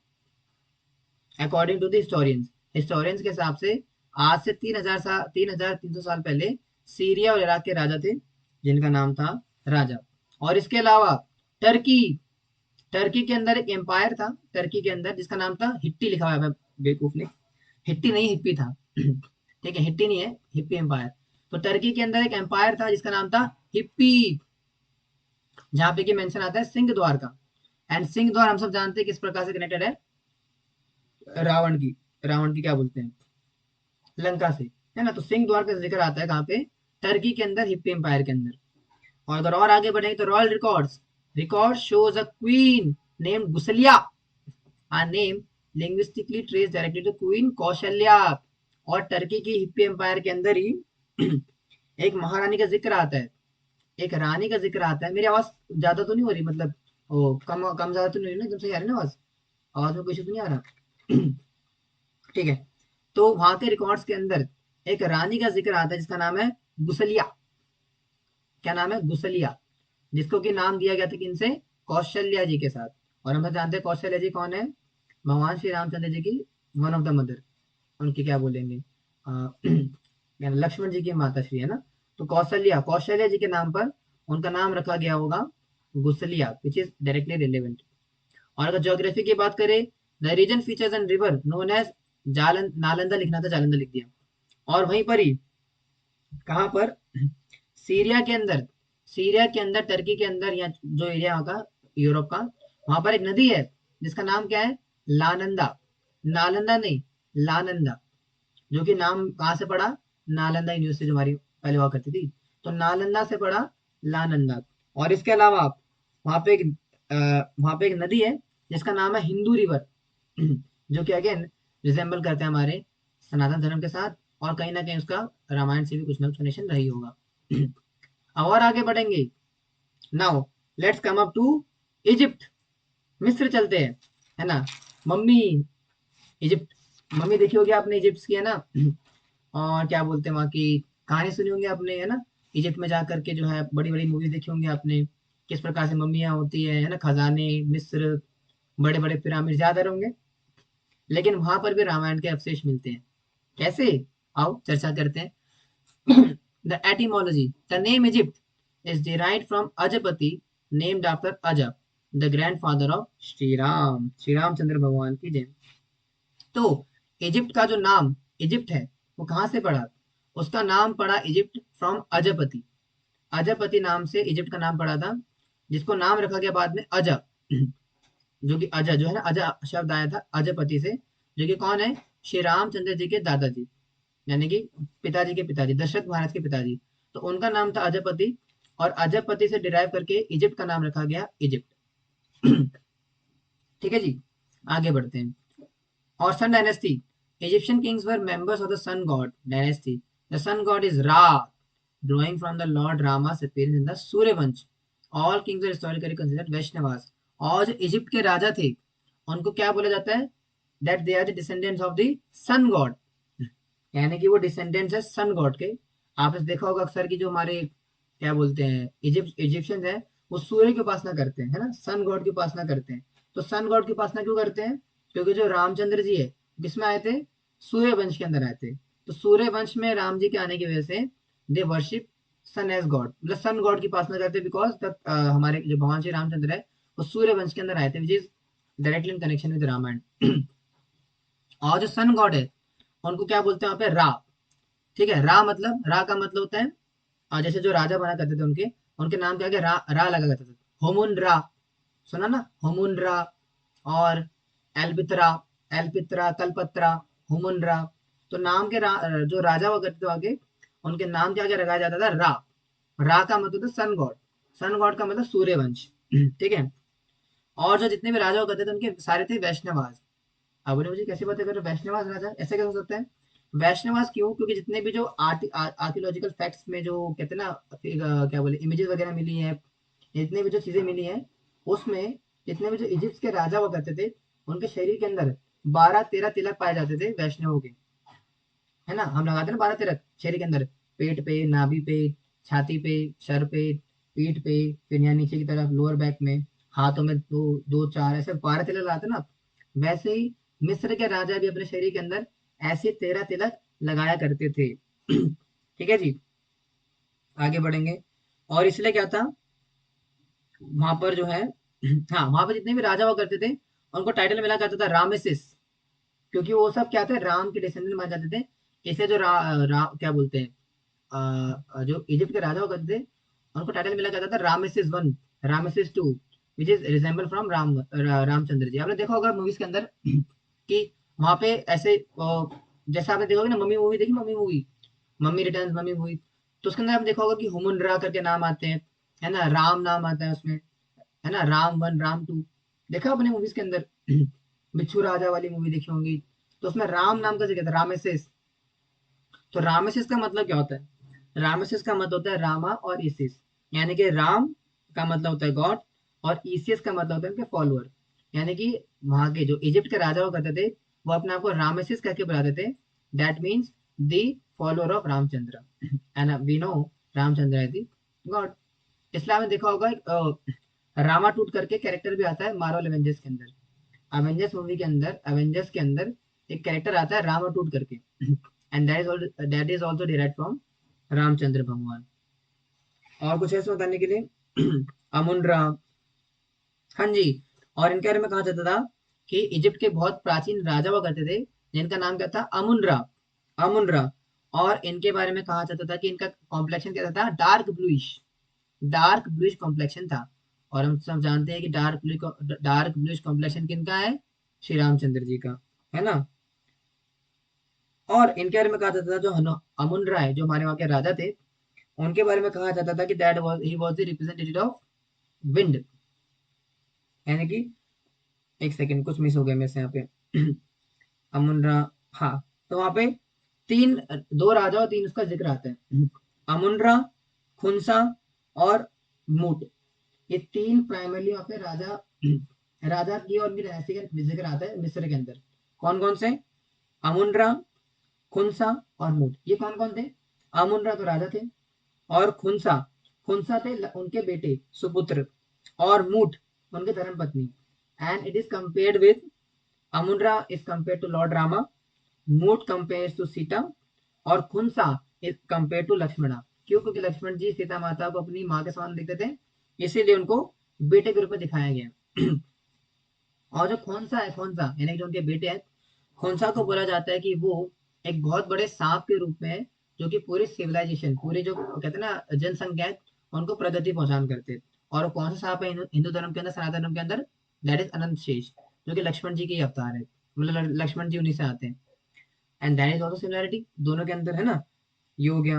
According to the historians, historians के हिसाब से आज से 3300 साल पहले सीरिया और इराक के राजा थे, जिनका नाम था राजा। और इसके अलावा टर्की, टर्की के अंदर एक एम्पायर था, टर्की के अंदर जिसका नाम था हिट्टी, लिखा हुआ है बेवकूफ ने, हिट्टी नहीं हिप्पी था। ठीक है, हिट्टी नहीं है, हिप्पी एम्पायर। तो टर्की के अंदर एक एम्पायर था जिसका नाम था हिप्पी, जहां पे कि मेंशन आता है सिंह द्वार का। एंड सिंह द्वार हम सब जानते हैं किस प्रकार से कनेक्टेड है, रावण की, रावण की क्या बोलते हैं, लंका से, है ना। तो सिंह द्वार का जिक्र आता है कहाँ पे, टर्की के अंदर, हिप्पी एम्पायर के अंदर। और अगर और आगे बढ़ेंगे तो royal records, record shows a queen named Gusaliya, a name linguistically traced directly to queen Kaushalya. और टर्की की हिप्पी एम्पायर के अंदर ही एक महारानी का जिक्र आता है, एक रानी का जिक्र आता है। मेरी आवाज ज्यादा तो नहीं हो रही, मतलब ओ कम कम ज्यादा तो नहीं हो रही ना, एकदम सही आ रही है ना आवाज, आवाज में कोई इशू तो नहीं आ रहा। ठीक है। तो वहां के रिकॉर्ड्स के अंदर एक रानी का जिक्र आता है जिसका नाम है गुसलिया। क्या नाम है, गुसलिया, जिसको कि नाम दिया गया था किनसे, कौशल्या जी के साथ। और हम सब जानते हैं कौशल्या जी कौन है, भगवान श्री रामचंद्र जी की वन ऑफ द मदर, उनकी क्या बोलेंगे लक्ष्मण जी की माता श्री, है ना। तो कौशल्या, कौशल्या जी के नाम पर उनका नाम रखा गया होगा Gusaliya, which is directly relevant. और अगर ज्योग्राफी की बात करें, the region features and river known as Jalan, Nalanda लिखना था, जालंधर लिख दिया। और वहीं पर ही, कहाँ पर, सीरिया के अंदर, सीरिया के अंदर, टर्की के अंदर, या जो एरिया होगा यूरोप का, वहां पर एक नदी है जिसका नाम क्या है, लानंदा, नालंदा नहीं, लानंदा। जो कि नाम कहाँ से पड़ा, नालंदा यूनिवर्सिटी जो हमारी पहले हुआ करती थी, तो नालंदा से पड़ा लानंदा। और इसके अलावा वहां पे एक वहां पे एक नदी है जिसका नाम है हिंदू रिवर, जो कि अगेन रिजेंबल करते हैं हमारे सनातन धर्म के साथ, और कहीं ना कहीं उसका रामायण से भी कुछ ना कुछ कनेक्शन रही होगा। अब और आगे बढ़ेंगे, now let's come up to Egypt, मिस्र चलते हैं, है ना। मम्मी, इजिप्ट, मम्मी देखी होगी आपने, इजिप्ट की, है ना। और क्या बोलते हैं वहाँ की कहानी सुनी होंगी आपने, है ना। इजिप्ट में जा करके जो है बड़ी बड़ी मूवी देखी होंगी आपने, किस प्रकार से मम्मियाँ होती है ना, खजाने, मिस्र, बड़े बड़े पिरामिड याद आ रहे होंगे। लेकिन वहां पर भी रामायण के अवशेष मिलते हैं, कैसे, आओ चर्चा करते हैं। The etymology, the name Egypt is derived from Ajapati, named after Aja, the grandfather of Shri Ram, Shri Ramchandra भगवान की जय। तो इजिप्ट का जो नाम इजिप्ट है वो कहाँ से पड़ा, उसका नाम पड़ा इजिप्ट फ्रॉम अजपति। अजपति नाम से इजिप्ट का नाम पड़ा था, जिसको नाम रखा गया बाद में अज, जो कि अज जो है ना, अज शब्द आया था अजपति से, जो कि कौन है, श्री रामचंद्र जी के दादाजी, यानी कि पिताजी के पिताजी, दशरथ महाराज के पिताजी। तो उनका नाम था अजपति, और अजपति से डिराइव करके इजिप्ट का नाम रखा गया इजिप्ट। ठीक है जी, आगे बढ़ते हैं। और sun dynasty, Egyptian kings were members of the sun god dynasty. The sun god is Ra, drawing from the lord Rama's appearance in the Suryavansh. All kings are historically considered Vaishnavas. और जो इजिप्ट के राजा थे, उनको क्या बोला जाता है, that they are the descendants of the sun god, यानी कि वो डिसेंडेंट्स है सन गॉड के। आपने देखा होगा अक्सर की जो हमारे क्या बोलते हैं इजिप्शियंस है, वो सूर्य की उपासना करते हैं, है ना, सन गॉड की उपासना करते हैं। तो सन गॉड की उपासना क्यों करते हैं, क्योंकि जो रामचंद्र जी है किसमें आए थे, सूर्य वंश के अंदर आए थे। तो सूर्य वंश में राम जी के आने की वजह से they worship sun as god, मतलब सन गॉड की उपासना करते हैं, बिकॉज हमारे जो भगवान श्री रामचंद्र है वो सूर्य वंश के अंदर आए थे, which is directly in connection with Ramayana. और जो सन गॉड है उनको क्या बोलते हैं वहां पे, रा। ठीक है, रा मतलब, रा का मतलब होता है, जैसे जो राजा बना करते थे उनके उनके नाम क्या क्या रा लगा करते थे। होमुन रा, सुना ना, होमुन रा। और एल्बित्रा, एल्पित्रा, कलपत्रा, होमुन रा। तो नाम के जो राजा हुआ करते थे आगे, उनके नाम क्या क्या लगाया जाता था, रा। रा का मतलब था सन गॉड, सन गॉड का मतलब सूर्यवंश। ठीक है। और जो जितने भी राजा हुआ करते थे उनके सारे थे वैष्णवास। अब बोले मुझे कैसी बात है, कर वैष्णवास राजा ऐसे कैसे हो सकता है। वैष्णवास क्यों, क्योंकि जितने भी जो आर्कियोलॉजिकल फैक्ट्स में जो कहते हैं ना, क्या बोले, इमेजेस वगैरह मिली है, जितने भी जो चीजें मिली हैं, उसमें जितने भी जो इजिप्ट के राजा हुआ करते थे, उनके शरीर के अंदर 12-13 तिलक पाए जाते थे वैष्णवों के, है ना। हम लगाते हैं ना 12 तिलक शरीर के अंदर, पेट पे, नाभि पे, छाती पे, सर पे, पीठ पे, फिर यहाँ नीचे की तरफ लोअर बैक में, हाथों में दो दो चार, ऐसे 12 तिलक लगाते हैं ना। वैसे ही मिस्र के राजा भी अपने शरीर के अंदर ऐसे 13 तिलक लगाया करते थे। ठीक है जी, आगे बढ़ेंगे। और इसलिए क्या था वहां पर जो है, हाँ, वहां पर जितने भी राजा हुआ करते थे उनको टाइटल मिला करता था रामेसिस, क्योंकि वो सब क्या थे, राम के डिसेंडेंट माने जाते थे। इसे जो क्या बोलते हैं, जो इजिप्ट के राजा हुआ करते थे उनको टाइटल मिला करता था Rameses 1, Rameses 2, which is resemble from Ramchandra ji. आपने देखा होगा मूवीज के अंदर कि वहां पे ऐसे जैसे आपने देखा होगा ना, मम्मी मूवी देखी, mummy movie, mummy returns, mummy movie. तो उसके अंदर आपने देखा होगा कि हुमुन रा करके नाम आते हैं, है ना, राम नाम आता है उसमें, है ना, राम 1 राम 2। देखा अपने मूवीज के अंदर, बिच्छू राजा वाली मूवी देखी होंगी, तो उसमें राम नाम का जिक्र था, रामेसिस। तो रामेसिस का मतलब क्या होता है, रामेसिस का मतलब होता है रामा और इसिस, यानी कि राम का मतलब होता है गॉड, और ईसियस का मतलब होता है उनके फॉलोअर। यानी कि वहां के जो इजिप्ट के राजा हुआ करते थे वो अपने आप को रामेसिस करके बुलाते थे, that means the follower of Ramchandra, and we know Ramchandra है दी गॉड। इसलिए आपने देखा होगा रामा टूट करके कैरेक्टर भी आता है मार्वल एवेंजर्स के अंदर। एवेंजर्स मूवी के अंदर, एवेंजर्स के अंदर एक कैरेक्टर आता है रामा टूट करके, and that is also derive from Ramchandra भगवान। और कुछ है इसमें बताने के लिए, अमुन राम, हाँ जी। और इनके बारे में कहा जाता था कि इजिप्ट के बहुत प्राचीन राजा हुआ करते थे, जिनका नाम क्या था, अमुन रा, अमुन रा। और इनके बारे में कहा जाता था कि इनका कॉम्प्लेक्शन क्या था, डार्क ब्लूइश कॉम्प्लेक्शन था। और हम सब जानते हैं कि डार्क ब्लूइश कॉम्प्लेक्शन किनका है, श्री रामचंद्र जी का, है ना। और इनके बारे में कहा जाता था जो अमुन राय जो हमारे वहाँ के राजा थे, उनके बारे में कहा जाता था कि that was he was the representative of wind, यानी कि एक सेकंड कुछ मिस हो गया मेरे से यहाँ पे। अमुन रा, हाँ। तो वहाँ पे तीन, दो राजा और तीन उसका जिक्र आता है, अमुन रा, खुनसा और मूट। ये तीन प्राइमरली वहाँ पे राजा, राजा की और भी डायनेस्टी का जिक्र आता है मिस्र के अंदर। कौन कौन से, अमुन रा, खुनसा और मूट। ये कौन कौन थे, अमुन रा तो राजा थे, और खुनसा, खुनसा थे उनके बेटे सुपुत्र, और मूट उनके धर्म पत्नी। And it is compared with, Amun Ra is compared to lord Rama, Mut compares to Sita, और Khonsu is compare to Lakshmana. क्यों, क्योंकि लक्ष्मण जी सीता माता को अपनी माँ के समान देखते थे, इसीलिए उनको बेटे के रूप में दिखाया गया। और जो खोंसा है, खोंसा यानी कि जो उनके बेटे हैं, खोंसा को बोला जाता है कि वो एक बहुत बड़े सांप के रूप में है, जो कि पूरी सिविलाइजेशन, पूरी जो कहते हैं ना जनसंख्या है, उनको प्रगति पहुंचान करते। और वो कौन सा सांप है हिंदू धर्म के अंदर, सनातन धर्म के अंदर? दैट इज अनंत शेष, जो कि लक्ष्मण जी के ही अवतार है, मतलब लक्ष्मण जी उन्हीं से आते हैं। And that is also similarity दोनों के अंदर, है ना। ये हो गया।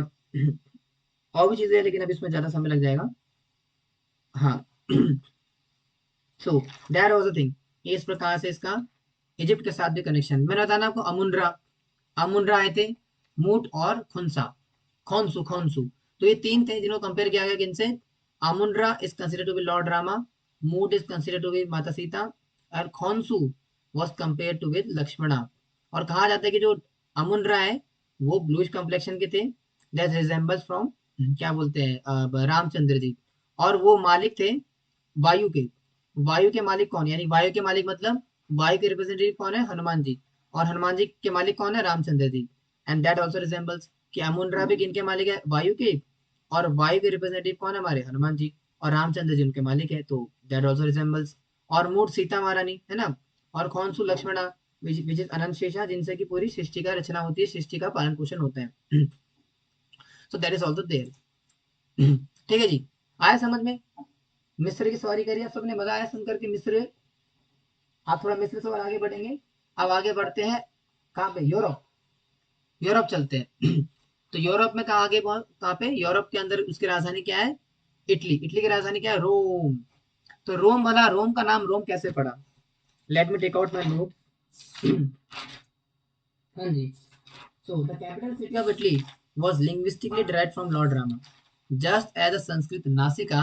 और भी चीजें हैं, लेकिन अब इसमें ज्यादा समय लग जाएगा। हाँ। So that was the thing. इस प्रकार से इसका इजिप्ट के साथ भी कनेक्शन। मैंने बताया ना आपको, अमुनरा, अमुनरा आए थे, मूट और खुनसा, खोनसू, खोनसू। तो ये तीन थे जिनको कंपेयर किया गया किनसे? Amun Ra is considered to be lord Rama, Mut is considered to be माता सीता, और Khonsu was compare to with Lakshmana. और कहा जाता है कि जो अमुनरा है वो ब्लूइश कम्प्लेक्शन के थे, दैट रिजेंबल्स फ्रॉम, क्या बोलते हैं, रामचंद्र जी। और वो मालिक थे वायु के। वायु के मालिक कौन, यानी वायु के मालिक मतलब वायु के रिप्रेजेंटेटिव कौन है? हनुमान जी। और हनुमान जी के मालिक कौन है? Ramchandra ji. And that also resembles कि अमुनरा भी किनके मालिक है? वायु के। और वायु के रिप्रेजेंटेटिव कौन है? हमारे हनुमान जी। और रामचंद्र जी उनके मालिक है, तो दैट ऑल्सो रिजेंबल्स। और मूड सीता महारानी, है ना। और खोनसु लक्ष्मणा, विच इज अनंत शेषा, जिनसे की पूरी सृष्टि का रचना होती है, सृष्टि का पालन पोषण होता है। So that is also there. ठीक है जी, आया समझ में? मिस्र की सवारी करिए सबने, मजा आया सुन करके मिस्र? आप थोड़ा मिस्र से और आगे बढ़ेंगे। अब आगे बढ़ते हैं कहाँ पे? यूरोप। यूरोप चलते हैं। तो यूरोप में कहाँ आगे कहाँ पे? यूरोप के अंदर उसकी राजधानी क्या है? इटली। इटली की राजधानी क्या है? रोम। तो रोम बना, रोम का नाम रोम कैसे पड़ा? Let me take out my note. हाँ जी। So the capital city of Italy was linguistically derived from Lord Rama. Just as the Sanskrit Nasika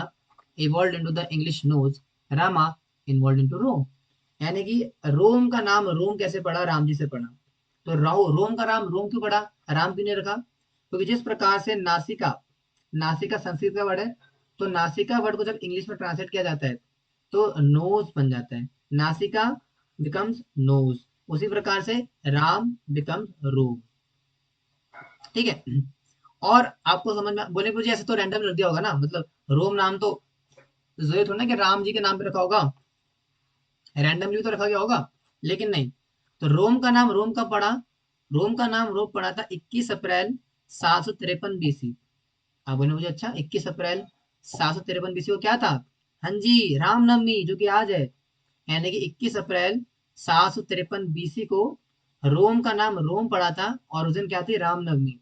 evolved into the English nose, Rama evolved into Rome. यानी कि रोम का नाम Rome कैसे पड़ा? राम जी से पड़ा। तो रोम का नाम रोम क्यों पड़ा? राम क्यों नहीं रखा? क्योंकि जिस प्रकार से नासिका, नासिका संस्कृत का वर्ड है, तो नासिका वर्ड को जब इंग्लिश में ट्रांसलेट किया जाता है तो नोज बन जाता है, नासिका बिकम्स नोज। उसी प्रकार से राम बिकम्स रोम। ठीक है। और आपको समझ में बोले मुझे, ऐसे तो रैंडम रख दिया होगा ना, मतलब रोम नाम तो जरूरी थोड़ा ना कि राम जी के नाम पे रखा होगा, रैंडमली तो रखा गया होगा। लेकिन नहीं, तो रोम का नाम रोम कब पड़ा? रोम का नाम रोम पड़ा था 21 अप्रैल 753 बीसी। आप बोले मुझे, अच्छा 21 अप्रैल 753 बीसी को क्या था? हाँ जी, रामनवमी, जो कि आज है। यानी कि 21 अप्रैल 753 बीसी को रोम का नाम रोम पड़ा था, और उस दिन क्या थी? रामनवमी।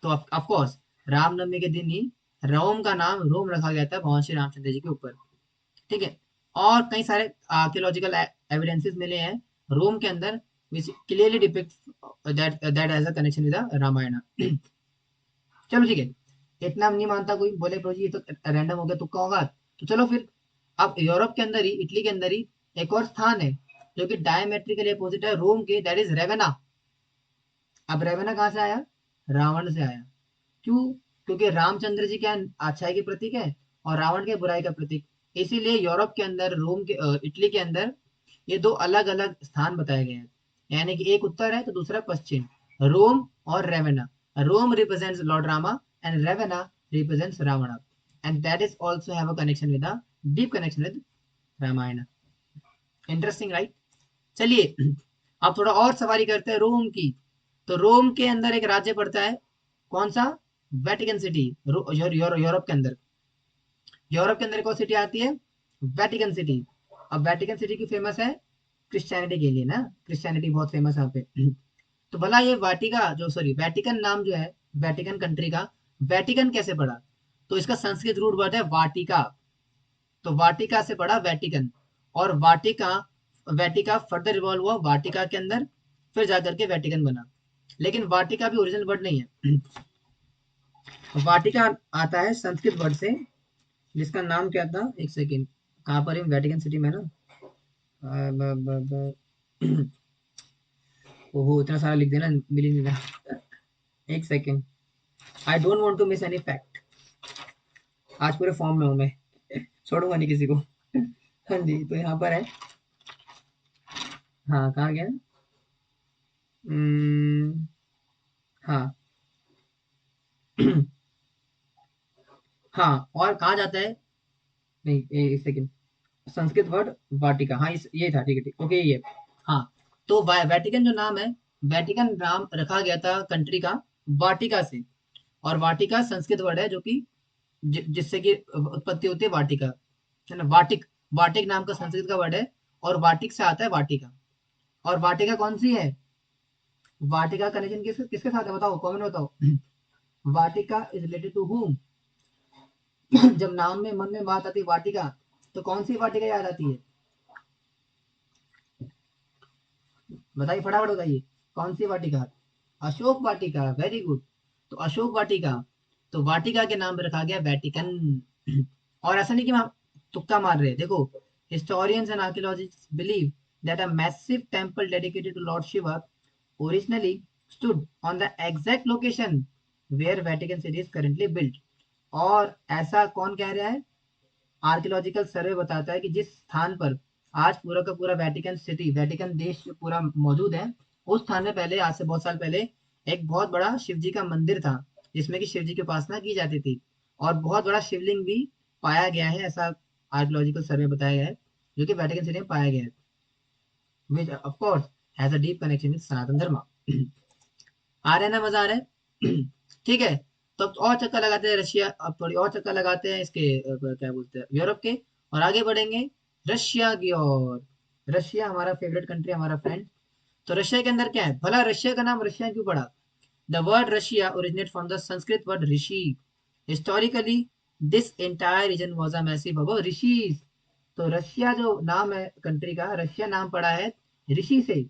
तो ऑफ कोर्स रामनवमी के दिन ही रोम का नाम रोम रखा गया था भगवान श्री रामचंद्र जी के ऊपर। ठीक है। और कई सारे आर्कियोलॉजिकल एविडेंसेस मिले हैं रोम के अंदर, which clearly depict that that has a connection with the Ramayana. चलो ठीक है, इतना नहीं मानता कोई, बोले प्रभु जी ये तो रैंडम हो गया, तुक्का होगा। तो चलो फिर, अब यूरोप के अंदर ही, इटली के अंदर ही एक और स्थान है जो कि डायमेट्रिकली अपोजिट है रोम के, दैट इज रेवेना। अब रेवेना कहाँ से आया? रावण से आया। क्यों? क्योंकि रामचंद्र जी क्या अच्छाई के प्रतीक है, और रावण के बुराई का प्रतीक। इसीलिए यूरोप के अंदर, रोम के इटली के अंदर ये दो अलग अलग स्थान बताए गए हैं। यानी कि एक उत्तर है तो दूसरा पश्चिम, रोम और Ravenna. Rome represents lord Rama and Ravenna represents Ravan. And that is also have a connection with a deep connection with Ramayana. Interesting right? चलिए, अब थोड़ा और सवारी करते हैं रोम की। तो रोम के अंदर एक राज्य पड़ता है, कौन सा? Vatican city. यूरोप के अंदर, यूरोप के अंदर कौन सिटी आती है? Vatican city. अब वेटिकन सिटी की फेमस है क्रिश्चियनिटी के लिए ना, क्रिश्चियनिटी बहुत फेमस है यहाँ पे। तो भला ये वाटिका जो, सॉरी वेटिकन नाम जो है, वेटिकन कंट्री का वेटिकन कैसे पड़ा? तो इसका संस्कृत रूट वर्ड है वाटिका। तो वाटिका से पड़ा वेटिकन। और वाटिका, वेटिका फर्दर इवॉल्व हुआ वाटिका के अंदर, फिर जाकर के वेटिकन बना। लेकिन वाटिका भी ओरिजिनल वर्ड नहीं है। वाटिका आता है संस्कृत वर्ड से, जिसका नाम क्या था? एक सेकेंड, कहाँ पर है? वेटिकन सिटी में ना। ओहो, इतना सारा लिख देना, मिल ही नहीं रहा। एक second, I don't want to miss any fact. आज पूरे फॉर्म में हूँ मैं, छोड़ूंगा नहीं किसी को। हाँ जी, तो यहाँ पर है। हाँ, कहाँ गया? हम्म, हाँ। हाँ, और कहा जाता है, नहीं एक सेकेंड, संस्कृत वर्ड वाटिका, हाँ ये था, ठीक है, ठीक, ओके, ये। हाँ, तो वेटिकन जो नाम है, वेटिकन नाम रखा गया था कंट्री का वाटिका से। और वाटिका संस्कृत वर्ड है जो कि जिससे कि उत्पत्ति होती है वाटिका, है ना। वाटिक, वाटिक नाम का संस्कृत का वर्ड है, और वाटिक से आता है वाटिका। और वाटिका कौन सी है? वाटिका कनेक्शन किसके साथ है बताओ, कॉमन बताओ। वाटिका इज रिलेटेड टू whom? जब नाम में मन में बात आती है वाटिका, तो कौन सी वाटिका याद आती है? बताइए, फटाफट बताइए, कौन सी वाटिका? Ashok Vatika, very good. तो अशोक वाटिका, तो वाटिका के नाम पे रखा गया वेटिकन। और ऐसा नहीं कि हम तुक्का मार रहे हैं, देखो, historians and archaeologists believe that a massive temple dedicated to Lord Shiva originally stood on the exact location where Vatican City is currently built। और ऐसा कौन कह रहा है? आर्कियोलॉजिकल सर्वे बताता है कि जिस स्थान पर आज पूरा का पूरा वेटिकन सिटी, वेटिकन देश जो पूरा मौजूद है, उस स्थान में पहले, आज से बहुत साल पहले, एक बहुत बड़ा शिव जी का मंदिर था, जिसमें कि शिव जी की उपासना की जाती थी। और बहुत बड़ा शिवलिंग भी पाया गया है, ऐसा आर्कियोलॉजिकल सर्वे बताया गया है, जो कि वेटिकन सिटी में पाया गया है, which of course has a deep connection with Sanatan Dharma. आ रहा है ना, मजा आ रहा है? ठीक है। तो अब और चक्कर लगाते हैं रशिया, अब थोड़ी और चक्कर लगाते हैं इसके क्या बोलते हैं, यूरोप के, और आगे बढ़ेंगे रशिया की ओर। रशिया हमारा फेवरेट कंट्री, हमारा फ्रेंड। तो रशिया के अंदर क्या है भला? रशिया का नाम रशिया क्यों पड़ा? The word Russia originate from the Sanskrit word Rishi. Historically this entire reason was a massive hub of rishis. तो रशिया जो नाम है कंट्री का, रशिया नाम पड़ा है ऋषि से,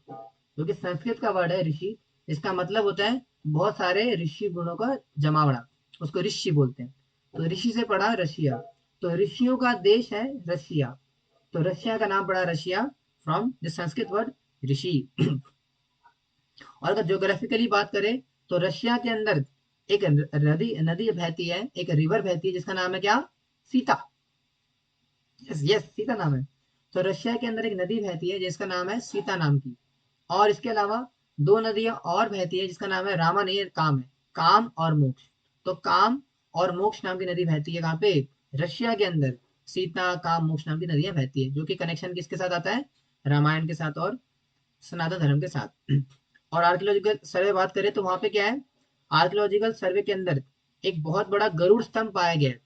जो कि संस्कृत का वर्ड है ऋषि। इसका मतलब होता है बहुत सारे ऋषि गुणों का जमावड़ा, उसको ऋषि बोलते हैं। तो ऋषि से पड़ा रशिया, तो ऋषियों का देश है रशिया। तो रशिया का नाम पड़ा Russia from the Sanskrit word rishi. और अगर ज्योग्राफिकली बात करें, तो रशिया के अंदर एक नदी नदी बहती है, एक रिवर बहती है, जिसका नाम है क्या? सीता। यस यस, सीता नाम है। तो रशिया के अंदर एक नदी बहती है जिसका नाम है सीता नाम की। और इसके अलावा दो नदियां और बहती है जिसका नाम है रामा, नहीं काम है, काम और मोक्ष। तो काम और मोक्ष नाम की नदी बहती है कहाँ पे? रशिया के अंदर। सीता, काम, मोक्ष नाम की नदियां बहती है, जो कि कनेक्शन किसके साथ आता है? रामायण के साथ और सनातन धर्म के साथ। और आर्कियोलॉजिकल सर्वे बात करें तो वहां पे क्या है? आर्कियोलॉजिकल सर्वे के अंदर एक बहुत बड़ा गरुड़ स्तंभ पाया गया है।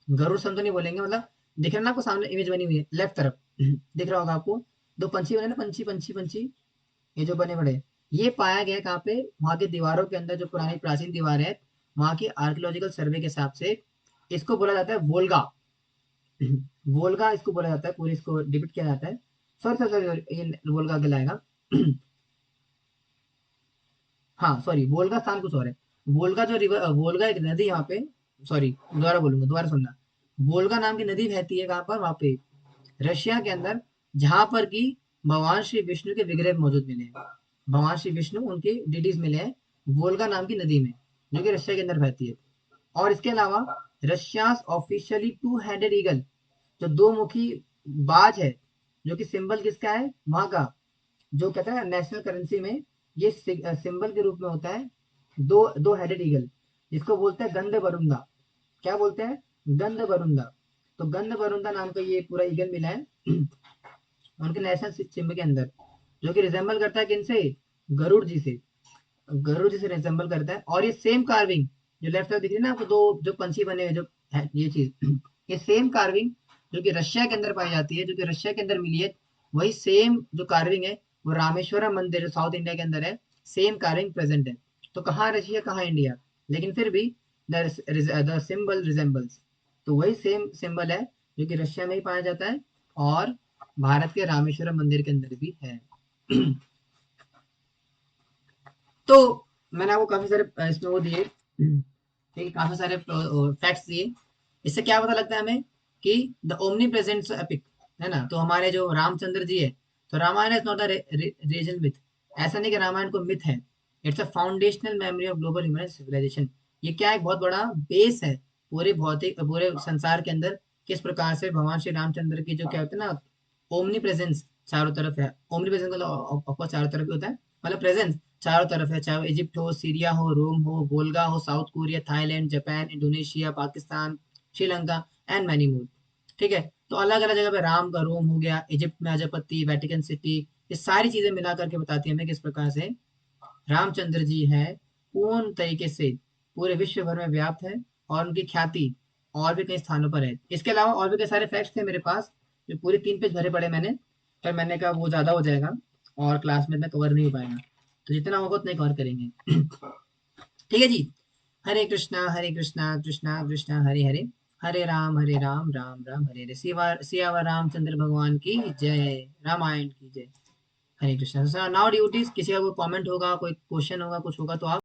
गरुड़ स्तंभ तो नहीं बोलेंगे, मतलब दिख रहा है ना आपको, सामने इमेज बनी हुई है लेफ्ट तरफ, दिख रहा होगा आपको, दो पंछी बने ना, पंछी पंछी पंछी, ये जो बने बड़े, ये पाया गया कहाँ पे? वहां की दीवारों के अंदर, जो पुरानी प्राचीन दीवार है, वहां की आर्कियोलॉजिकल सर्वे के हिसाब से इसको बोला जाता है वोल्गा। वोल्गा इसको बोला जाता है, पूरी इसको डिपिक्ट किया जाता है। सॉरी सॉरी सॉरी, ये वोल्गा कहलाएगा। हाँ सॉरी, वोल्गा स्थान कुछ और है। वोल्गा जो रिवर, वोल्गा एक नदी यहाँ पे, सॉरी दोबारा बोलूंगा, दोबारा सुनना। वोल्गा नाम की नदी बहती है कहाँ पर? वहां पे रशिया के अंदर, जहां पर की भगवान श्री विष्णु के विग्रह मौजूद मिले हैं। भगवान श्री विष्णु, उनके डीडीज मिले हैं वोल्गा नाम की नदी में, जो कि रशिया के अंदर बहती है। और इसके अलावा Russia officially two headed eagle, जो दो मुखी बाज है, जो कि सिंबल किसका है वहां का, जो कहता है नेशनल करेंसी में ये सिंबल के रूप में होता है, दो दो हेडेड ईगल, जिसको बोलते हैं गंध वरुंदा। क्या बोलते हैं? गंध वरुंदा। तो गंध वरुंदा नाम का ये पूरा ईगल मिला है उनके नेशनल सिंबल के अंदर, जो कि रिजेंबल करता है किनसे? गरुड़ जी से। गरुड़ जी से रिजेंबल करता है। और ये सेम कार्विंग, जो लेफ्ट साइड दिख रही है ना आपको, दो जो पंछी बने हुए, जो है ये चीज, ये सेम कार्विंग जो कि रशिया के अंदर पाई जाती है, जो कि रशिया के अंदर मिली है, वही सेम जो कार्विंग है, वो रामेश्वरम मंदिर जो साउथ इंडिया के अंदर है, सेम कार्विंग प्रेजेंट है। तो कहाँ रशिया, कहाँ इंडिया, लेकिन फिर भी द सिंबल रिजेंबल्स। तो वही सेम सिंबल है, जो कि रशिया में ही पाया जाता है, और भारत के रामेश्वरम मंदिर के अंदर भी है। तो मैंने आपको काफी सारे इसमें वो दिए, ठीक है, काफी सारे फैक्ट्स दिए। इससे क्या पता लगता है हमें कि द ओमनी प्रेजेंट एपिक, है ना। तो हमारे जो रामचंद्र जी है, तो Ramayana is not a reason myth. ऐसा नहीं कि रामायण को मिथ है, it's a foundational memory of global human civilization. ये क्या है? एक बहुत बड़ा बेस है पूरे भौतिक, पूरे संसार के अंदर, किस प्रकार से भगवान श्री रामचंद्र की जो क्या होता है ना, ओमनी प्रेजेंस चारों तरफ है। ओमनी प्रेजेंस मतलब ऑफकोर्स चारों तरफ ही होता है, मतलब प्रेजेंस चारों तरफ है, चाहे वो इजिप्ट हो, सीरिया हो, रोम हो, वोल्गा हो, south Korea, Thailand, Japan, Indonesia, Pakistan, Sri Lanka, and many more. ठीक है। तो अलग अलग जगह पे राम का रोम हो गया, इजिप्ट में अजपति, वेटिकन सिटी, ये सारी चीजें मिला करके बताती है हमें किस प्रकार से रामचंद्र जी है पूर्ण तरीके से पूरे विश्व भर में व्याप्त है, और उनकी ख्याति और भी कई स्थानों पर है। इसके अलावा और भी कई सारे फैक्ट्स थे मेरे पास, जो पूरे 3 पेज भरे पड़े मैंने, पर मैंने कहा वो ज़्यादा हो जाएगा और क्लास में इतना कवर नहीं हो पाएगा, तो जितना होगा उतना कवर करेंगे। ठीक है जी। हरे कृष्णा कृष्णा कृष्णा हरे हरे, हरे राम राम राम हरे हरे। सियावर रामचंद्र भगवान की जय, रामायण की जय। हरे कृष्णा। नाउ ड्यूटीज, किसी का कोई कमेंट होगा, कोई क्वेश्चन होगा, कुछ होगा तो आप